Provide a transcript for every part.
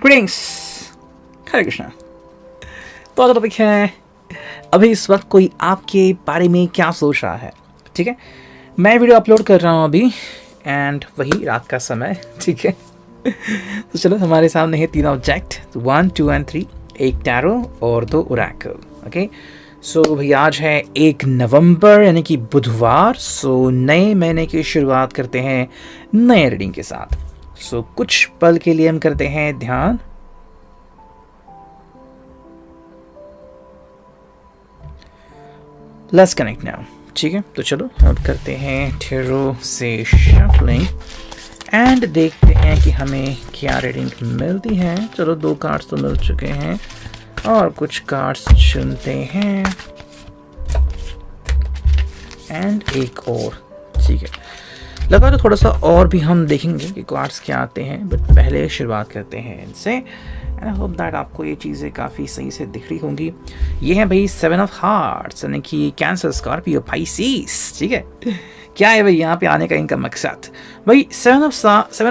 Greetings, हरे कृष्णा। तो अगर topic है अभी इस वक्त कोई आपके बारे में क्या सोच रहा है, ठीक है। मैं वीडियो अपलोड कर रहा हूँ अभी एंड वही रात का समय, ठीक है। तो चलो, हमारे सामने है 3 ऑब्जेक्ट, 1, 2 एंड 3, एक टैरो और 2 ओरेकल। ओके, सो भाई आज है 1 नवंबर यानी कि बुधवार। सो नए महीने की शुरुआत करते हैं नए रीडिंग के साथ। सो कुछ पल के लिए हम करते हैं ध्यान। लेट्स कनेक्ट नाउ, ठीक है। तो चलो अब करते हैं ठेरो से शफलिंग एंड देखते हैं कि हमें क्या रीडिंग मिलती है। चलो 2 कार्ड्स तो मिल चुके हैं और कुछ कार्ड्स चुनते हैं एंड एक और, ठीक है। लगा तो थोड़ा सा और भी हम देखेंगे कि कार्ड्स क्या आते हैं, बट पहले शुरुआत करते हैं इनसे। आई होप दैट आपको ये चीज़ें काफ़ी सही से दिख रही होंगी। ये है भाई 7 ऑफ हार्ट्स यानी कि कैंसर, स्कॉर्पियो, पाइसिस, ठीक है। क्या है भाई यहाँ पे आने का इनका मकसद? भाई 7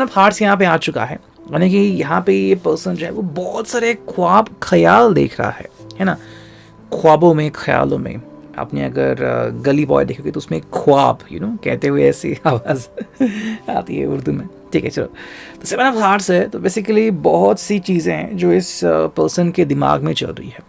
ऑफ हार्ट्स यहाँ पे आ चुका है, यानी कि यहाँ पे ये पर्सन जो है वो बहुत सारे ख्वाब ख्याल देख रहा है ना। ख्वाबों में, ख्यालों में। आपने अगर गली बॉय देखोगे तो उसमें ख्वाब कहते हुए ऐसी आवाज़ आती है उर्दू में, ठीक है। चलो, तो 7 ऑफ हार्ट्स है तो बेसिकली बहुत सी चीज़ें हैं जो इस पर्सन के दिमाग में चल रही है,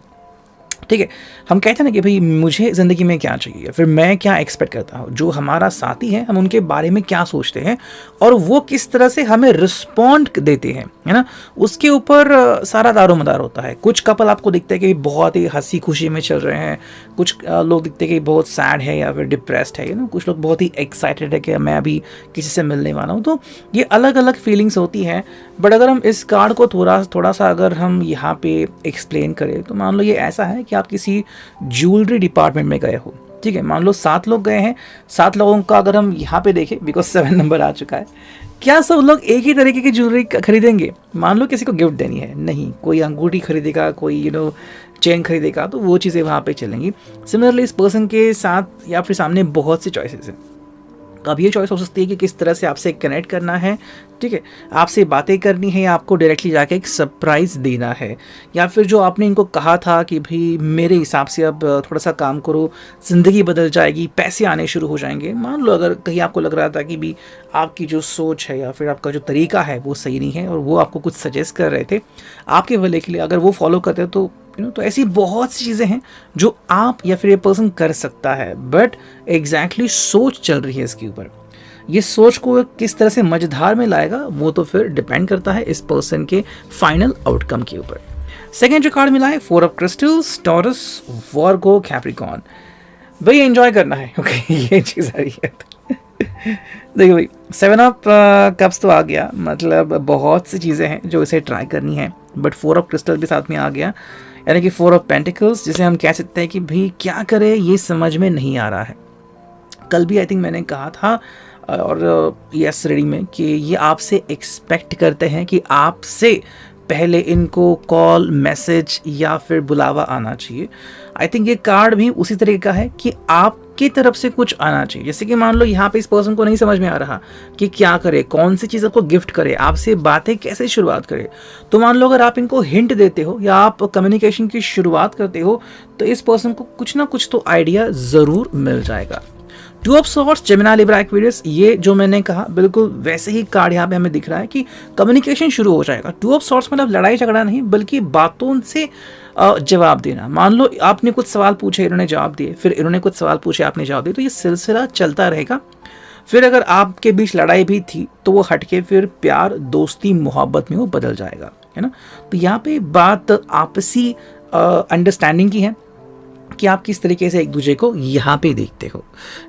ठीक है। हम कहते हैं ना कि भाई मुझे ज़िंदगी में क्या चाहिए, फिर मैं क्या एक्सपेक्ट करता हूँ। जो हमारा साथी है हम उनके बारे में क्या सोचते हैं और वो किस तरह से हमें रिस्पॉन्ड देते हैं, है ना, उसके ऊपर सारा दारोमदार होता है। कुछ कपल आपको दिखता है कि बहुत ही हंसी खुशी में चल रहे हैं, कुछ लोग दिखते हैं कि बहुत सैड है या फिर डिप्रेस्ड है, कुछ लोग बहुत ही एक्साइटेड है कि मैं अभी किसी से मिलने वाला हूँ। तो ये अलग अलग फीलिंग्स होती हैं। बट अगर हम इस कार्ड को थोड़ा सा अगर हम यहाँ पे एक्सप्लेन करें तो मान लो ये ऐसा है कि आप किसी ज्वेलरी डिपार्टमेंट में गए हो, ठीक है। मान लो 7 लोग गए हैं, 7 लोगों का अगर हम यहाँ पे देखें, बिकॉज 7 नंबर आ चुका है, क्या सब लोग एक ही तरीके की ज्वेलरी खरीदेंगे? मान लो किसी को गिफ्ट देनी है, नहीं, कोई अंगूठी खरीदेगा, कोई चेन खरीदेगा, तो वो चीज़ें वहाँ पे चलेंगी। सिमिलरली इस पर्सन के साथ या फिर सामने बहुत सी चॉइसेस हैं। अब ये चॉइस हो सकती है कि किस तरह से आपसे कनेक्ट करना है, ठीक है, आपसे बातें करनी है या आपको डायरेक्टली जाके एक सरप्राइज़ देना है, या फिर जो आपने इनको कहा था कि भाई मेरे हिसाब से अब थोड़ा सा काम करो, ज़िंदगी बदल जाएगी, पैसे आने शुरू हो जाएंगे। मान लो अगर कहीं आपको लग रहा था कि भी आपकी जो सोच है या फिर आपका जो तरीका है वो सही नहीं है और वो आपको कुछ सजेस्ट कर रहे थे आपके भले के लिए, अगर वो फॉलो करते हो तो तो ऐसी बहुत सी चीज़ें हैं जो आप या फिर ये पर्सन कर सकता है। बट एग्जैक्टली सोच चल रही है इसके ऊपर। ये सोच को किस तरह से मझधार में लाएगा वो तो फिर डिपेंड करता है इस पर्सन के फाइनल आउटकम के ऊपर। सेकेंड जो कार्ड मिला है 4 of crystals, taurus, Virgo, Capricorn. भाई एंजॉय करना है, ओके। ये चीज़ आ रही है। देखिए भाई 7 ऑफ कप्स तो आ गया, मतलब बहुत सी चीज़ें हैं जो इसे ट्राई करनी है। बट 4 ऑफ क्रिस्टल भी साथ में आ गया, यानी कि 4 ऑफ पेंटिकल्स, जिसे हम कह सकते हैं कि भाई क्या करे ये समझ में नहीं आ रहा है। कल भी आई थिंक मैंने कहा था और यस रीडिंग में कि ये आपसे एक्सपेक्ट करते हैं कि आपसे पहले इनको कॉल, मैसेज या फिर बुलावा आना चाहिए। आई थिंक ये कार्ड भी उसी तरीके का है कि आपकी तरफ से कुछ आना चाहिए। जैसे कि मान लो यहाँ पे इस पर्सन को नहीं समझ में आ रहा कि क्या करे, कौन सी चीज़ आपको गिफ्ट करे, आपसे बातें कैसे शुरुआत करे। तो मान लो अगर आप इनको हिंट देते हो या आप कम्युनिकेशन की शुरुआत करते हो तो इस पर्सन को कुछ ना कुछ तो आइडिया ज़रूर मिल जाएगा। 2 of swords, Gemini, Libra, Aquarius, ये जो मैंने कहा बिल्कुल वैसे ही कार्ड यहाँ पे हमें दिख रहा है कि कम्युनिकेशन शुरू हो जाएगा। 2 ऑफ सॉर्ड्स मतलब लड़ाई झगड़ा नहीं, बल्कि बातों से जवाब देना। मान लो आपने कुछ सवाल पूछे, इन्होंने जवाब दिए, फिर इन्होंने कुछ सवाल पूछे, आपने जवाब दिए, तो ये सिलसिला चलता रहेगा। फिर अगर आपके बीच लड़ाई भी थी तो वो हटके फिर प्यार, दोस्ती, मोहब्बत में वो बदल जाएगा, है ना। तो यहाँ पे बात आपसी अंडरस्टैंडिंग की है कि आप किस तरीके से एक दूसरे को यहाँ पे देखते हो।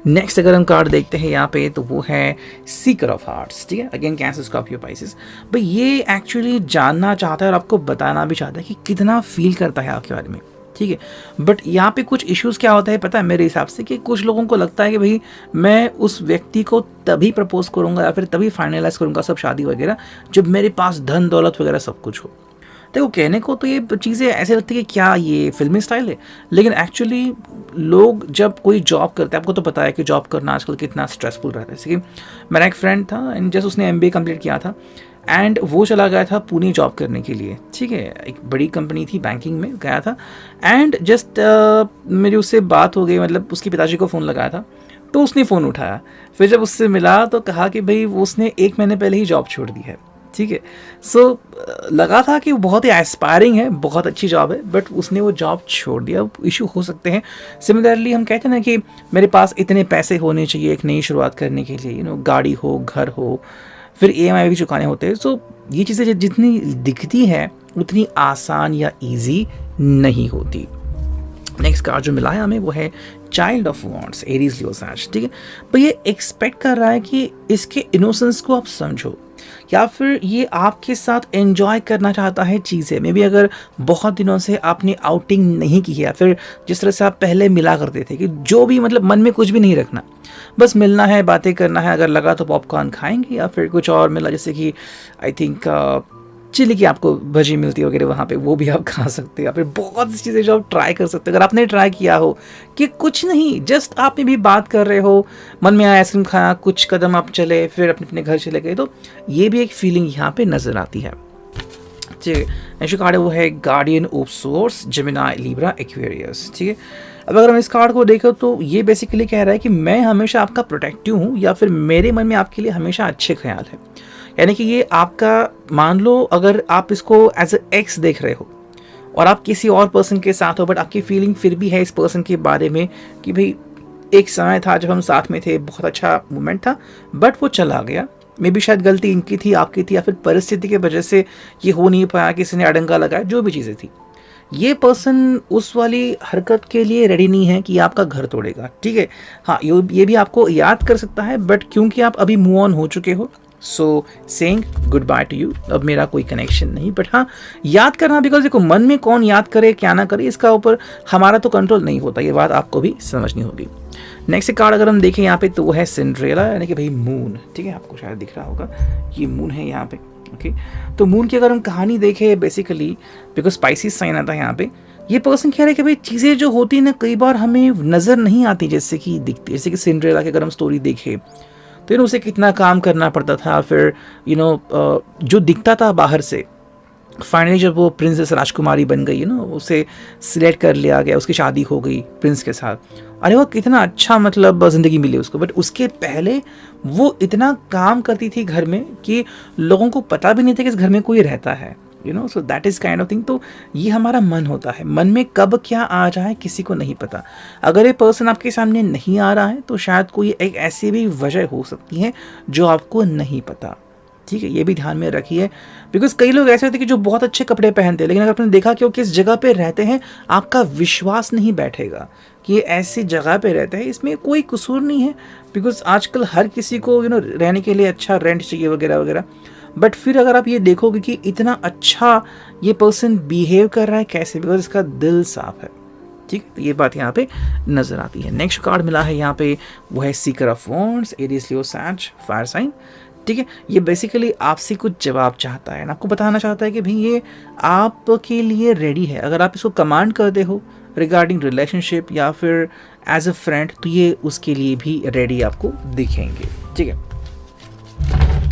नेक्स्ट अगर हम कार्ड देखते हैं यहाँ पे तो वो है सीकर ऑफ हार्ट्स, ठीक है। Again cancer, Scorpio, Pisces. भाई ये एक्चुअली जानना चाहता है और आपको बताना भी चाहता है कि कितना फील करता है आपके बारे में, ठीक है। बट यहाँ पे कुछ इश्यूज़ क्या होता है पता है मेरे हिसाब से, कि कुछ लोगों को लगता है कि भाई मैं उस व्यक्ति को तभी प्रपोज करूँगा या फिर तभी फाइनलाइज करूँगा सब शादी वगैरह जब मेरे पास धन दौलत वगैरह सब कुछ हो। देखो कहने को तो ये चीज़ें ऐसे लगती है कि क्या ये फिल्मी स्टाइल है, लेकिन एक्चुअली लोग जब कोई जॉब करते हैं, आपको तो पता है कि जॉब करना आजकल कितना स्ट्रेसफुल रहता है। जैसे कि मेरा एक फ्रेंड था एंड जस्ट उसने MBA कंप्लीट किया था एंड वो चला गया था पुणे जॉब करने के लिए, ठीक है, एक बड़ी कंपनी थी, बैंकिंग में गया था। एंड जस्ट मेरी उससे बात हो गई, मतलब उसके पिताजी को फ़ोन लगाया था, तो उसने फ़ोन उठाया। फिर जब उससे मिला तो कहा कि भाई वो उसने 1 महीने पहले ही जॉब छोड़ दी है, ठीक है। सो लगा था कि वो बहुत ही एस्पायरिंग है, बहुत अच्छी जॉब है, बट उसने वो जॉब छोड़ दिया। इशू हो सकते हैं। सिमिलरली हम कहते हैं ना कि मेरे पास इतने पैसे होने चाहिए एक नई शुरुआत करने के लिए, गाड़ी हो, घर हो, फिर EMI भी चुकाने होते हैं। सो ये चीज़ें जितनी दिखती हैं उतनी आसान या ईजी नहीं होती। नेक्स्ट कार्ड जो मिला है हमें वो है child of wands, Aries Leo Sag, ठीक है। पर ये एक्सपेक्ट कर रहा है कि इसके इनोसेंस को आप समझो, या फिर ये आपके साथ एंजॉय करना चाहता है चीज़ें। मे बी अगर बहुत दिनों से आपने आउटिंग नहीं की है, या फिर जिस तरह से आप पहले मिला करते थे कि जो भी मतलब मन में कुछ भी नहीं रखना, बस मिलना है, बातें करना है, अगर लगा तो पॉपकॉर्न खाएंगे, या फिर कुछ और मिला जैसे कि आई थिंक चिली की आपको भजी मिलती है वगैरह, वहाँ पे वो भी आप खा सकते हैं, या फिर बहुत सी चीज़ें जो आप ट्राई कर सकते हैं। अगर आपने ट्राई किया हो कि कुछ नहीं, जस्ट आपने भी बात कर रहे हो, मन में आया आइसक्रीम खाया, कुछ कदम आप चले, फिर अपने अपने घर चले गए, तो ये भी एक फीलिंग यहाँ पे नज़र आती है। ठीक है, नेक्स्ट कार्ड है वो है guardian of source, Gemini, Libra, Aquarius, ठीक है। अब अगर हम इस कार्ड को देखें तो ये बेसिकली कह रहा है कि मैं हमेशा आपका प्रोटेक्टिव हूँ, या फिर मेरे मन में आपके लिए हमेशा अच्छे ख्याल है। यानी कि ये आपका, मान लो अगर आप इसको एज ए एक्स देख रहे हो और आप किसी और पर्सन के साथ हो, बट आपकी फीलिंग फिर भी है इस पर्सन के बारे में कि भाई एक समय था जब हम साथ में थे, बहुत अच्छा मोमेंट था, बट वो चला गया। मे बी शायद गलती इनकी थी, आपकी थी, या फिर परिस्थिति की वजह से ये हो नहीं पाया, किसी ने अड़ंगा लगाया, जो भी चीज़ें थी। ये पर्सन उस वाली हरकत के लिए रेडी नहीं है कि आपका घर तोड़ेगा, ठीक है। हाँ, ये भी आपको याद कर सकता है, बट क्योंकि आप अभी मूव ऑन हो चुके हो, so saying good by two you, अब मेरा कोई कनेक्शन नहीं। बट हाँ, याद करना, बिकॉज देखो मन में कौन याद करे क्या ना करे, इसका ऊपर हमारा तो कंट्रोल नहीं होता, ये बात आपको भी समझनी होगी। नेक्स्ट कार्ड अगर हम देखें यहाँ पे तो वो है सिंड्रेला, यानी कि भाई मून, ठीक है, आपको शायद दिख रहा होगा, ये मून है यहाँ पे, ओके। तो मून की अगर हम कहानी देखें, बेसिकली बिकॉज स्पाइसिस साइन आता है यहाँ पे, ये पर्सन कह रहे हैं कि भाई चीज़ें जो होती हैं ना कई बार हमें नज़र नहीं आती जैसे कि दिखती, जैसे कि सिंड्रेला की अगर हम स्टोरी देखें तो उसे कितना काम करना पड़ता था, फिर जो दिखता था बाहर से, फाइनली जब वो प्रिंसेस राजकुमारी बन गई, उसे सिलेक्ट कर लिया गया, उसकी शादी हो गई प्रिंस के साथ, अरे वो कितना अच्छा मतलब ज़िंदगी मिली उसको। बट उसके पहले वो इतना काम करती थी घर में कि लोगों को पता भी नहीं था कि इस घर में कोई रहता है, so that is kind of thing. तो ये हमारा मन होता है, मन में कब क्या आ जाए किसी को नहीं पता। अगर ये पर्सन आपके सामने नहीं आ रहा है तो शायद कोई एक ऐसी भी वजह हो सकती है जो आपको नहीं पता, ठीक है, ये भी ध्यान में रखिए। बिकॉज कई लोग ऐसे होते हैं कि जो बहुत अच्छे कपड़े पहनते हैं, लेकिन अगर आपने देखा कि वो किस जगह पे रहते हैं, आपका विश्वास नहीं बैठेगा कि ये ऐसी जगह पे रहते हैं, इसमें कोई कसूर नहीं है। बिकॉज आजकल हर किसी को रहने के लिए अच्छा रेंट चाहिए वगैरह वगैरह, बट फिर अगर आप ये देखोगे कि इतना अच्छा ये पर्सन बिहेव कर रहा है कैसे, बिकॉज इसका दिल साफ है, ठीक है, तो ये बात यहाँ पे नजर आती है। नेक्स्ट कार्ड मिला है यहाँ पे वो है seeker of wands, Aries, Leo, Sag, fire sign, ठीक है। ये बेसिकली आपसे कुछ जवाब चाहता है, आपको बताना चाहता है कि भाई ये आपके लिए रेडी है। अगर आप इसको कमांड करते हो रिगार्डिंग रिलेशनशिप या फिर एज अ फ्रेंड, तो ये उसके लिए भी रेडी आपको दिखेंगे, ठीक है।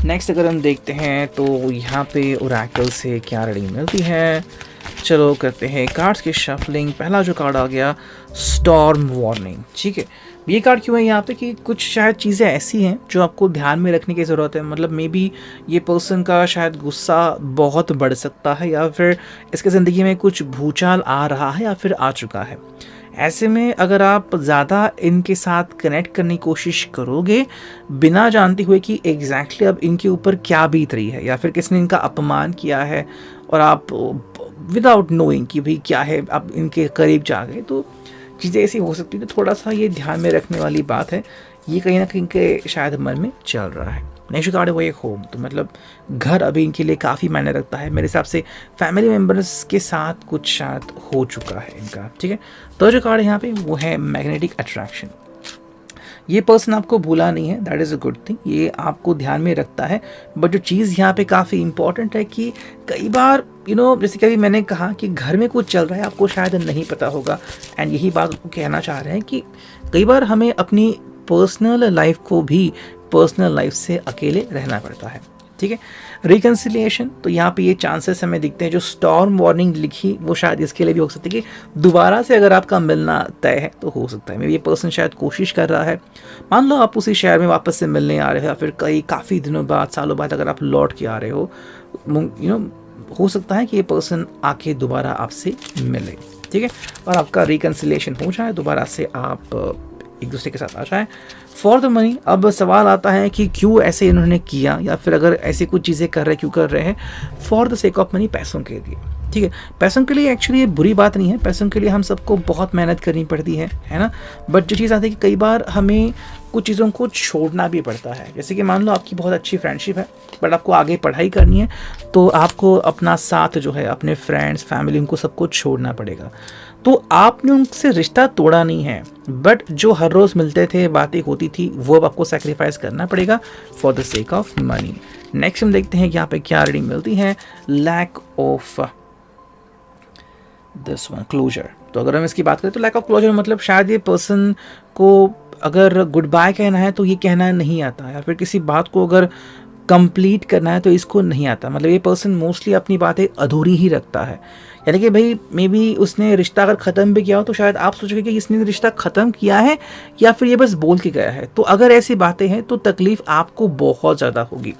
नेक्स्ट अगर हम देखते हैं तो यहाँ पे ओरेकल से क्या रीडिंग मिलती है, चलो करते हैं कार्ड्स की शफलिंग। पहला जो कार्ड आ गया स्टॉर्म वार्निंग, ठीक है। ये कार्ड क्यों है यहाँ पे कि कुछ शायद चीज़ें ऐसी हैं जो आपको ध्यान में रखने की ज़रूरत है। मतलब मे बी ये पर्सन का शायद गुस्सा बहुत बढ़ सकता है, या फिर इसके ज़िंदगी में कुछ भूचाल आ रहा है या फिर आ चुका है। ऐसे में अगर आप ज़्यादा इनके साथ कनेक्ट करने की कोशिश करोगे बिना जानते हुए कि एग्जैक्टली अब इनके ऊपर क्या बीत रही है, या फिर किसने इनका अपमान किया है, और आप विदाउट नोइंग कि भाई क्या है आप इनके करीब जा गए, तो चीज़ें ऐसी हो सकती है। तो थोड़ा सा ये ध्यान में रखने वाली बात है, ये कहीं ना कहीं इनके शायद मन में चल रहा है। नेक्स्ट कार्ड है वो एक होम, तो मतलब घर अभी इनके लिए काफ़ी मायने रखता है। मेरे हिसाब से फैमिली मेम्बर्स के साथ कुछ शायद हो चुका है इनका, ठीक है। तो जो कार्ड है यहाँ पे वो है मैग्नेटिक अट्रैक्शन। ये पर्सन आपको भूला नहीं है, that is a good thing, ये आपको ध्यान में रखता है। बट जो चीज़ यहाँ पे काफ़ी इंपॉर्टेंट है कि कई बार जैसे कि अभी मैंने कहा कि घर में कुछ चल रहा है, आपको शायद नहीं पता होगा, एंड यही बात आपको कहना चाह रहे हैं कि कई बार हमें अपनी पर्सनल लाइफ को भी पर्सनल लाइफ से अकेले रहना पड़ता है। ठीक है। रिकन्सिलिएशन, तो यहाँ पे ये चांसेस हमें दिखते हैं, जो स्टॉर्म वार्निंग लिखी वो शायद इसके लिए भी हो सकती है कि दोबारा से अगर आपका मिलना तय है तो हो सकता है मे ये पर्सन शायद कोशिश कर रहा है। मान लो आप उसी शहर में वापस से मिलने आ रहे हो या फिर काफ़ी दिनों बाद, सालों बाद अगर आप लौट के आ रहे हो, हो सकता है कि ये पर्सन आके दोबारा आपसे मिले, ठीक है, और आपका रिकन्सिलिएशन हो जाए, दोबारा से आप एक दूसरे के साथ आ जाए। फॉर द मनी, अब सवाल आता है कि क्यों ऐसे इन्होंने किया, या फिर अगर ऐसी कुछ चीज़ें कर रहे क्यों कर रहे हैं। For the sake of money, पैसों के लिए, ठीक है। पैसों के लिए एक्चुअली ये बुरी बात नहीं है, पैसों के लिए हम सबको बहुत मेहनत करनी पड़ती है ना। बट जो चीज़ आती है कि कई बार हमें कुछ चीज़ों को छोड़ना भी पड़ता है। जैसे कि मान लो आपकी बहुत अच्छी फ्रेंडशिप है बट आपको आगे पढ़ाई करनी है, तो आपको अपना साथ जो है, अपने फ्रेंड्स, फैमिली, उनको सबको छोड़ना पड़ेगा। तो आपने उनसे रिश्ता तोड़ा नहीं है, बट जो हर रोज़ मिलते थे, बातें होती थी, वो अब आपको सेक्रीफाइस करना पड़ेगा for the sake of money. Next हम देखते हैं कि यहाँ पे क्या रीडिंग मिलती है। Lack of this one, closure. तो अगर हम इसकी बात करें तो लैक ऑफ क्लोजर मतलब शायद ये पर्सन को अगर गुड बाय कहना है तो ये कहना नहीं आता, या फिर किसी बात को अगर कंप्लीट करना है तो इसको नहीं आता। मतलब ये पर्सन मोस्टली अपनी बातें अधूरी ही रखता है। यानी कि भाई मे बी उसने रिश्ता अगर ख़त्म भी किया हो तो शायद आप सोचोगे कि इसने रिश्ता ख़त्म किया है या फिर ये बस बोल के गया है। तो अगर ऐसी बातें हैं तो तकलीफ़ आपको बहुत ज़्यादा होगी,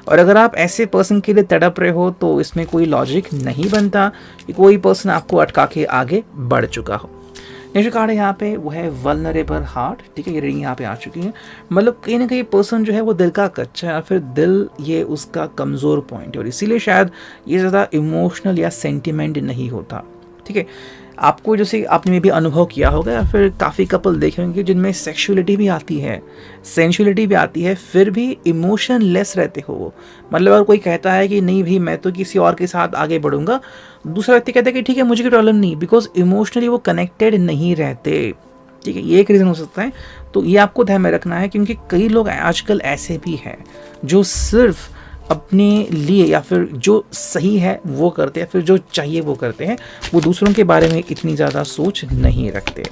और अगर आप ऐसे पर्सन के लिए तड़प रहे हो तो इसमें कोई लॉजिक नहीं बनता कि कोई पर्सन आपको अटका के आगे बढ़ चुका हो। नेक्स्ट कार्ड है यहाँ पे, वो है वल्नरेबल हार्ट, ठीक है। ये रीडिंग यहाँ पे आ चुकी है। मतलब कहीं ना कहीं पर्सन जो है वो दिल का कच्चा है, या फिर दिल ये उसका कमज़ोर पॉइंट है, और इसीलिए शायद ये ज़्यादा इमोशनल या सेंटिमेंट नहीं होता, ठीक है। आपको जैसे आपने में भी अनुभव किया होगा, या फिर काफ़ी कपल देखे होंगे जिनमें सेक्सुअलिटी भी आती है, सेंशुअलिटी भी आती है, फिर भी इमोशन लेस रहते हो वो। मतलब अगर कोई कहता है कि नहीं भाई मैं तो किसी और के साथ आगे बढ़ूंगा, दूसरा व्यक्ति कहता है कि ठीक है मुझे कोई प्रॉब्लम नहीं, बिकॉज इमोशनली वो कनेक्टेड नहीं रहते, ठीक है। ये एक रीज़न हो सकता है। तो ये आपको ध्यान में रखना है, क्योंकि कई लोग आजकल ऐसे भी हैं जो सिर्फ अपने लिए या फिर जो सही है वो करते हैं, फिर जो चाहिए वो करते हैं, वो दूसरों के बारे में इतनी ज़्यादा सोच नहीं रखते।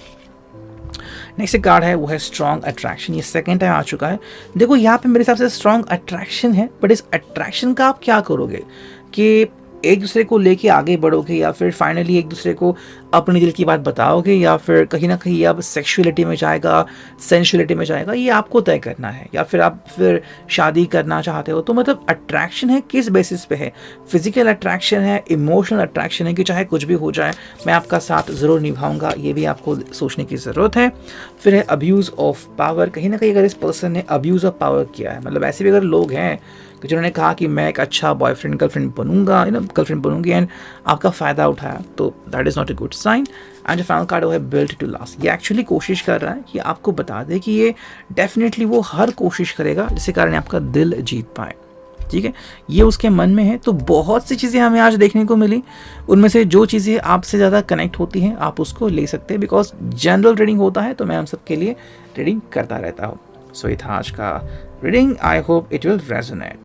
नेक्स्ट कार्ड है वो है स्ट्रॉन्ग अट्रैक्शन। ये सेकंड टाइम आ चुका है। देखो यहाँ पे मेरे हिसाब से स्ट्रॉन्ग अट्रैक्शन है, बट इस अट्रैक्शन का आप क्या करोगे कि एक दूसरे को लेके आगे बढ़ोगे, या फिर फाइनली एक दूसरे को अपने दिल की बात बताओगे, या फिर कहीं ना कहीं अब सेक्सुअलिटी में जाएगा, सेंशुअलिटी में जाएगा, ये आपको तय करना है। या फिर आप फिर शादी करना चाहते हो, तो मतलब अट्रैक्शन है किस बेसिस पे है? फिजिकल अट्रैक्शन है, इमोशनल अट्रैक्शन है कि चाहे कुछ भी हो जाए मैं आपका साथ ज़रूर निभाऊंगा, ये भी आपको सोचने की ज़रूरत है। फिर है अब्यूज़ ऑफ पावर। कहीं ना कहीं अगर इस पर्सन ने अब्यूज़ ऑफ पावर किया है, मतलब ऐसे भी अगर लोग हैं कि जिन्होंने कहा कि मैं एक अच्छा बॉयफ्रेंड गर्लफ्रेंड बनूंगा, गर्लफ्रेंड बनूंगी, एंड आपका फ़ायदा उठाया, तो that is not a good sign. And जो फाइनल कार्ड वो है बिल्ट टू लास्ट। ये एक्चुअली कोशिश कर रहा है कि आपको बता दे कि ये डेफिनेटली वो हर कोशिश करेगा जिसके कारण आपका दिल जीत पाए, ठीक है। ये उसके मन में है। तो बहुत सी चीज़ें हमें आज देखने को मिली, उनमें से जो चीज़ें आपसे ज़्यादा कनेक्ट होती हैं आप उसको ले सकते हैं, बिकॉज जनरल रीडिंग होता है तो मैं हम सब के लिए रीडिंग करता रहता हूँ। सो ये था आज का reading. I hope it will resonate.